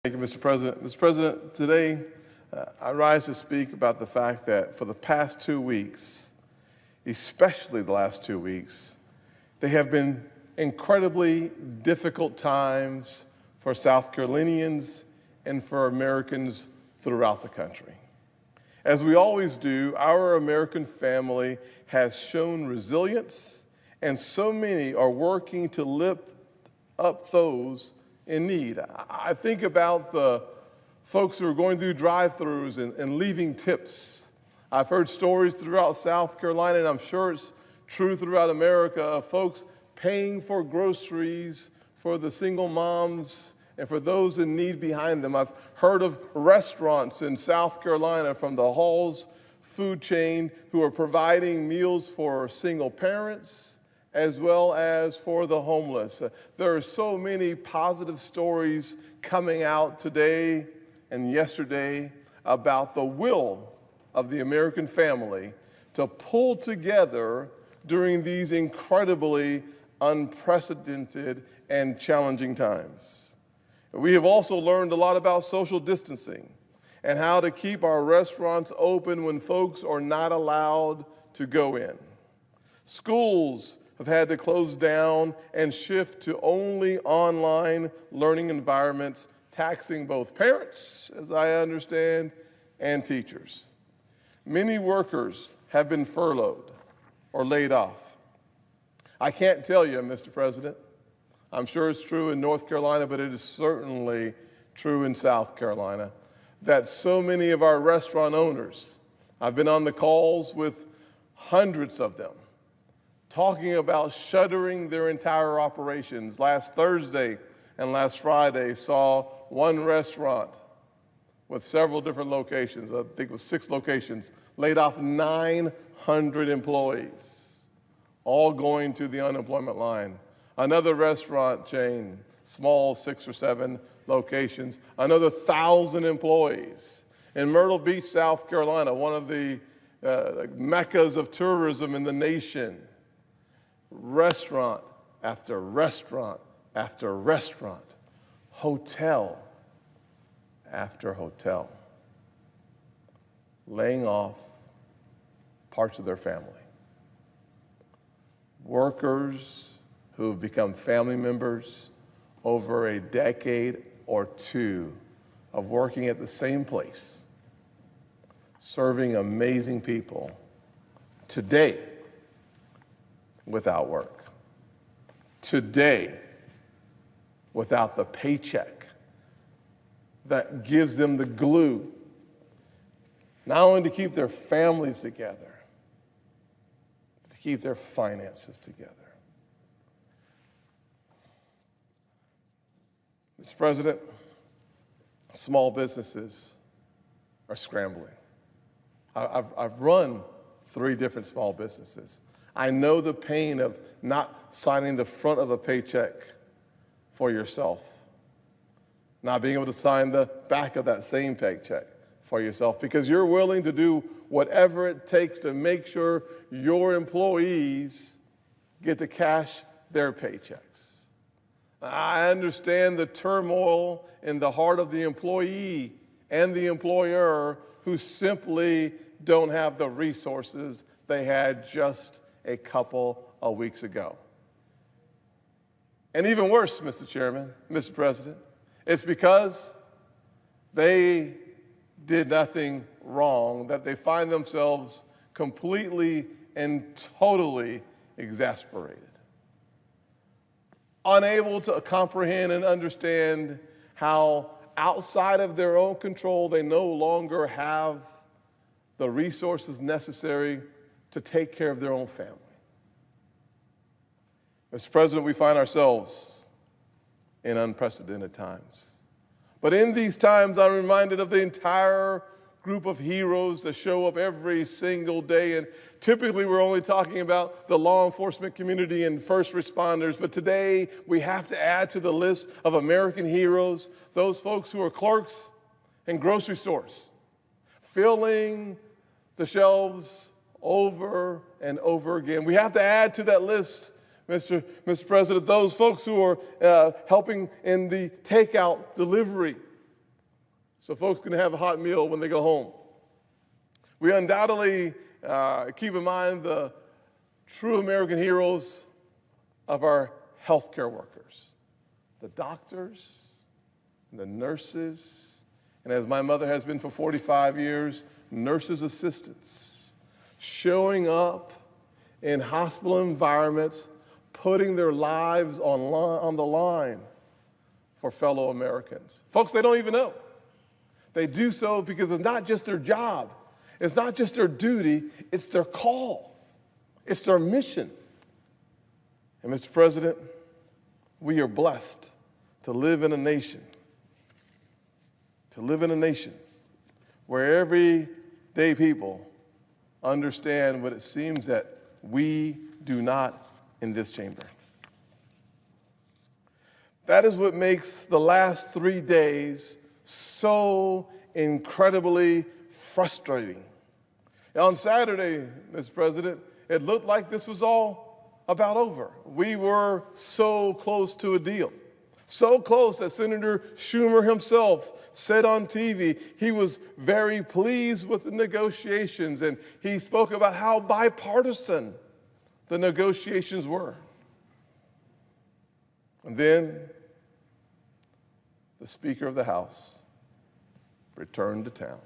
Thank you, Mr. President. Mr. President, today I rise to speak about the fact that for the past 2 weeks, especially the last 2 weeks, they have been incredibly difficult times for South Carolinians and for Americans throughout the country. As we always do, our American family has shown resilience, and so many are working to lift up those in need. I think about the folks who are going through drive-thrus and leaving tips. I've heard stories throughout South Carolina, and I'm sure it's true throughout America, of folks paying for groceries for the single moms and for those in need behind them. I've heard of restaurants in South Carolina from the Halls food chain who are providing meals for single parents as well as for the homeless. There are so many positive stories coming out today and yesterday about the will of the American family to pull together during these incredibly unprecedented and challenging times. We have also learned a lot about social distancing and how to keep our restaurants open when folks are not allowed to go in. Schools have had to close down and shift to only online learning environments, taxing both parents, as I understand, and teachers. Many workers have been furloughed or laid off. I can't tell you, Mr. President, I'm sure it's true in North Carolina, but it is certainly true in South Carolina, that so many of our restaurant owners, I've been on the calls with hundreds of them, talking about shuttering their entire operations. Last Thursday and last Friday saw one restaurant with several different locations, I think it was 6 locations, laid off 900 employees, all going to the unemployment line. Another restaurant chain, small 6 or 7 locations, another 1,000 employees. In Myrtle Beach, South Carolina, one of the meccas of tourism in the nation, restaurant after restaurant after restaurant, hotel after hotel, laying off parts of their family. Workers who have become family members over a decade or 2 of working at the same place, serving amazing people, today without work, today without the paycheck that gives them the glue, not only to keep their families together, but to keep their finances together. Mr. President, small businesses are scrambling. I've run 3 different small businesses. I know the pain of not signing the front of a paycheck for yourself, not being able to sign the back of that same paycheck for yourself, because you're willing to do whatever it takes to make sure your employees get to cash their paychecks. I understand the turmoil in the heart of the employee and the employer who simply don't have the resources they had just a couple of weeks ago. And even worse, Mr. Chairman, Mr. President, it's because they did nothing wrong that they find themselves completely and totally exasperated, unable to comprehend and understand how outside of their own control they no longer have the resources necessary to take care of their own family. Mr. President, we find ourselves in unprecedented times. But in these times, I'm reminded of the entire group of heroes that show up every single day. And typically, we're only talking about the law enforcement community and first responders. But today, we have to add to the list of American heroes those folks who are clerks in grocery stores, filling the shelves over and over again. We have to add to that list, Mr. President, those folks who are helping in the takeout delivery so folks can have a hot meal when they go home. We undoubtedly keep in mind the true American heroes of our healthcare workers, the doctors, the nurses, and as my mother has been for 45 years, nurses' assistants, showing up in hospital environments, putting their lives on the line for fellow Americans. Folks, they don't even know. They do so because it's not just their job. It's not just their duty. It's their call. It's their mission. And Mr. President, we are blessed to live in a nation, where everyday people understand what it seems that we do not in this chamber. That is what makes the last 3 days so incredibly frustrating. On Saturday, Mr. President, it looked like this was all about over. We were so close to a deal. So close that Senator Schumer himself said on TV he was very pleased with the negotiations, and he spoke about how bipartisan the negotiations were. And then the Speaker of the House returned to town.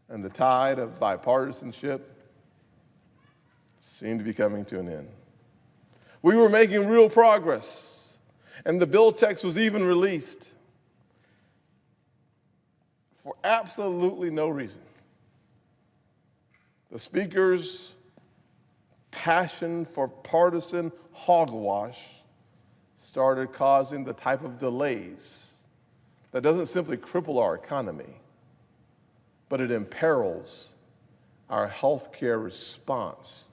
And the tide of bipartisanship seemed to be coming to an end. We were making real progress, and the bill text was even released for absolutely no reason. The Speaker's passion for partisan hogwash started causing the type of delays that doesn't simply cripple our economy, but it imperils our healthcare response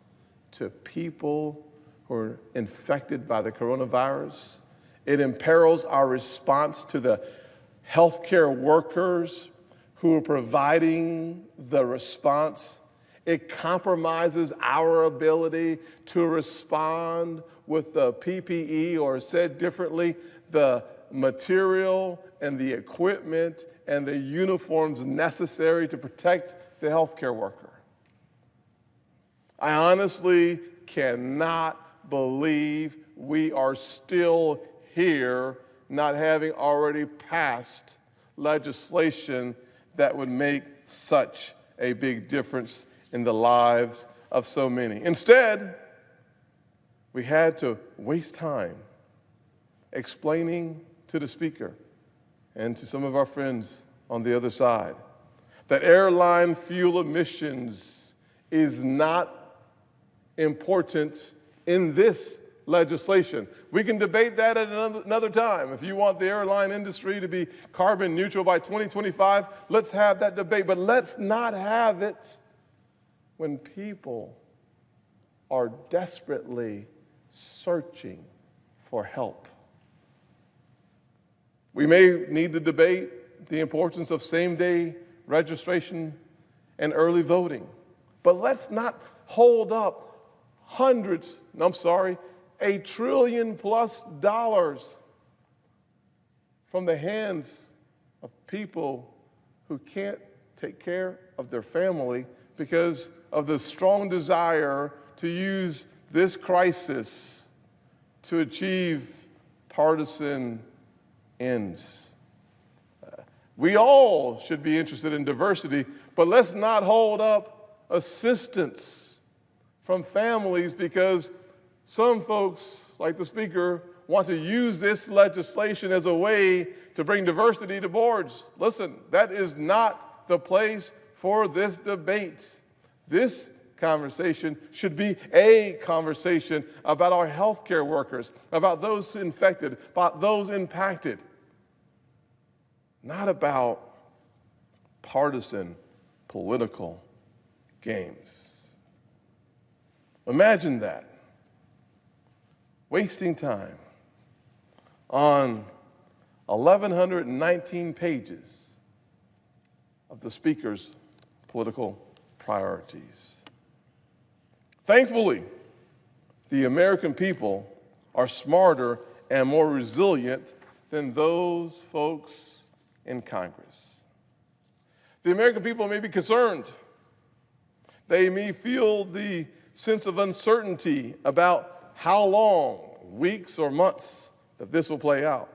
to people who are infected by the coronavirus. It imperils our response to the healthcare workers who are providing the response. It compromises our ability to respond with the PPE, or said differently, the material and the equipment and the uniforms necessary to protect the healthcare worker. I honestly cannot believe we are still here not having already passed legislation that would make such a big difference in the lives of so many. Instead, we had to waste time explaining to the Speaker and to some of our friends on the other side that airline fuel emissions is not important in this legislation. We can debate that at another time. If you want the airline industry to be carbon neutral by 2025, let's have that debate. But let's not have it when people are desperately searching for help. We may need to debate the importance of same-day registration and early voting, but let's not hold up $1 trillion+ from the hands of people who can't take care of their family because of the strong desire to use this crisis to achieve partisan ends. We all should be interested in diversity, but let's not hold up assistance from families because some folks, like the Speaker, want to use this legislation as a way to bring diversity to boards. Listen, that is not the place for this debate. This conversation should be a conversation about our healthcare workers, about those infected, about those impacted, not about partisan political games. Imagine that. Wasting time on 1,119 pages of the Speaker's political priorities. Thankfully, the American people are smarter and more resilient than those folks in Congress. The American people may be concerned. They may feel the sense of uncertainty about how long, weeks or months, that this will play out.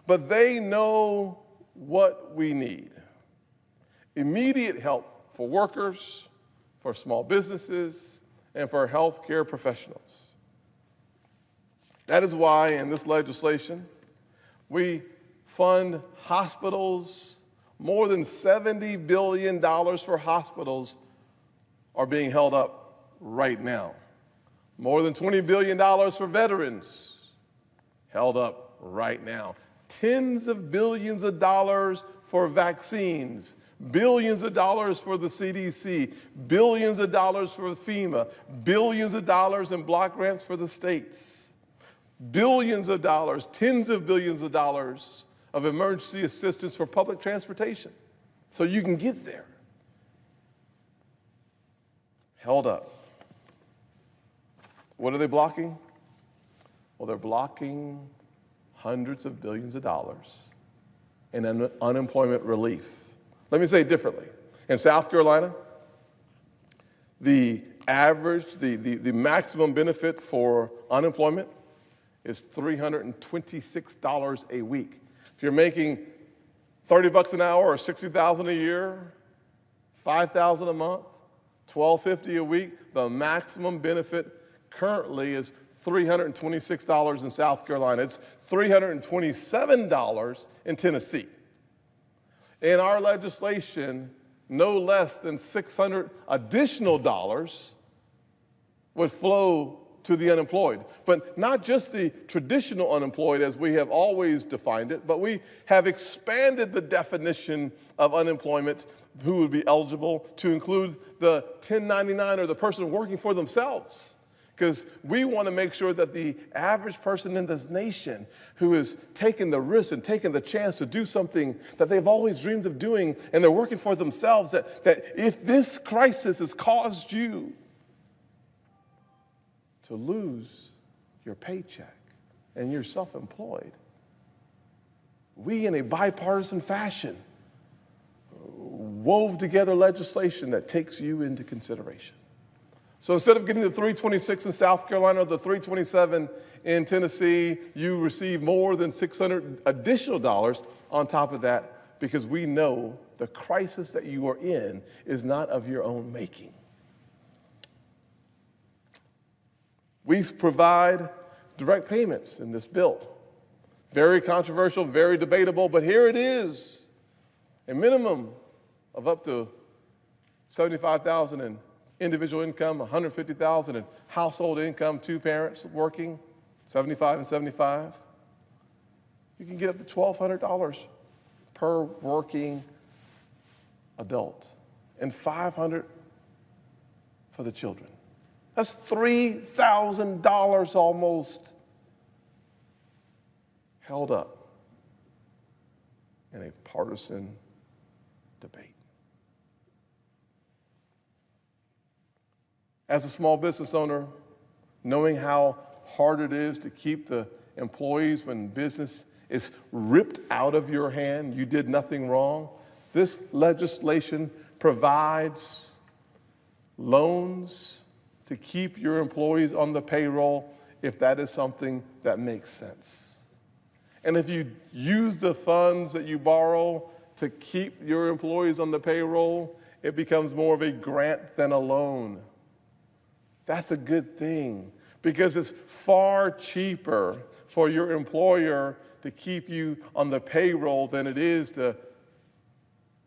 But they know what we need. Immediate help for workers, for small businesses, and for healthcare professionals. That is why in this legislation, we fund hospitals. More than $70 billion for hospitals are being held up right now. More than $20 billion for veterans held up right now. Tens of billions of dollars for vaccines, billions of dollars for the CDC, billions of dollars for FEMA, billions of dollars in block grants for the states, billions of dollars, tens of billions of dollars of emergency assistance for public transportation so you can get there. Held up. What are they blocking? Well, they're blocking hundreds of billions of dollars in unemployment relief. Let me say it differently. In South Carolina, the maximum benefit for unemployment is $326 a week. If you're making $30 an hour or $60,000 a year, $5,000 a month, $1,250 a week, the maximum benefit currently is $326 in South Carolina. It's $327 in Tennessee. In our legislation, no less than $600 additional dollars would flow to the unemployed. But not just the traditional unemployed as we have always defined it, but we have expanded the definition of unemployment who would be eligible to include the 1099 or the person working for themselves. Because we want to make sure that the average person in this nation who is taking the risk and taking the chance to do something that they've always dreamed of doing and they're working for themselves, that if this crisis has caused you to lose your paycheck and you're self-employed, we in a bipartisan fashion wove together legislation that takes you into consideration. So instead of getting the 326 in South Carolina or the 327 in Tennessee, you receive more than $600 additional dollars on top of that because we know the crisis that you are in is not of your own making. We provide direct payments in this bill. Very controversial, very debatable, but here it is. A minimum of up to $75,000 in individual income, $150,000 in household income, two parents working, 75 and 75. You can get up to $1,200 per working adult and $500 for the children. That's $3,000 almost held up in a partisan debate. As a small business owner, knowing how hard it is to keep the employees when business is ripped out of your hand, you did nothing wrong, this legislation provides loans to keep your employees on the payroll if that is something that makes sense. And if you use the funds that you borrow to keep your employees on the payroll, it becomes more of a grant than a loan. That's a good thing because it's far cheaper for your employer to keep you on the payroll than it is to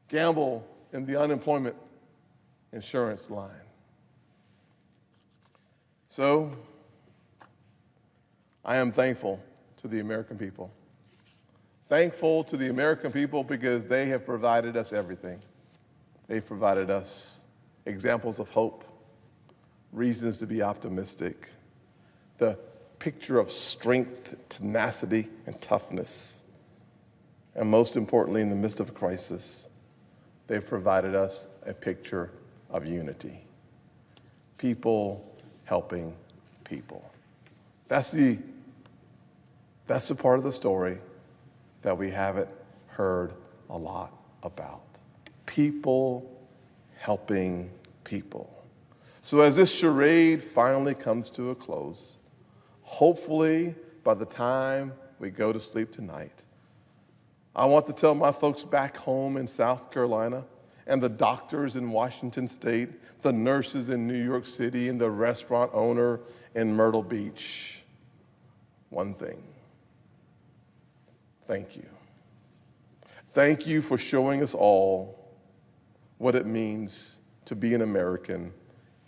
gamble in the unemployment insurance line. So, I am thankful to the American people. Thankful to the American people because they have provided us everything. They've provided us examples of hope, reasons to be optimistic, the picture of strength, tenacity, and toughness. And most importantly, in the midst of a crisis, they've provided us a picture of unity. People helping people. That's the part of the story that we haven't heard a lot about. People helping people. So as this charade finally comes to a close, hopefully by the time we go to sleep tonight, I want to tell my folks back home in South Carolina and the doctors in Washington State, the nurses in New York City, and the restaurant owner in Myrtle Beach, one thing. Thank you. Thank you for showing us all what it means to be an American,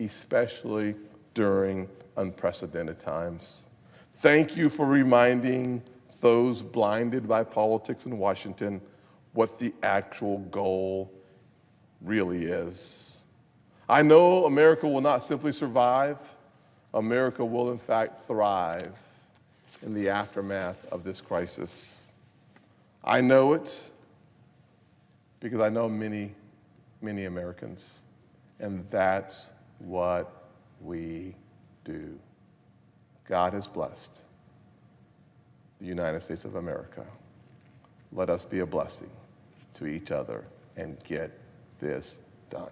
especially during unprecedented times. Thank you for reminding those blinded by politics in Washington what the actual goal really is. I know America will not simply survive. America will, in fact, thrive in the aftermath of this crisis. I know it because I know many, many Americans, and that's what we do. God has blessed the United States of America. Let us be a blessing to each other and get this done.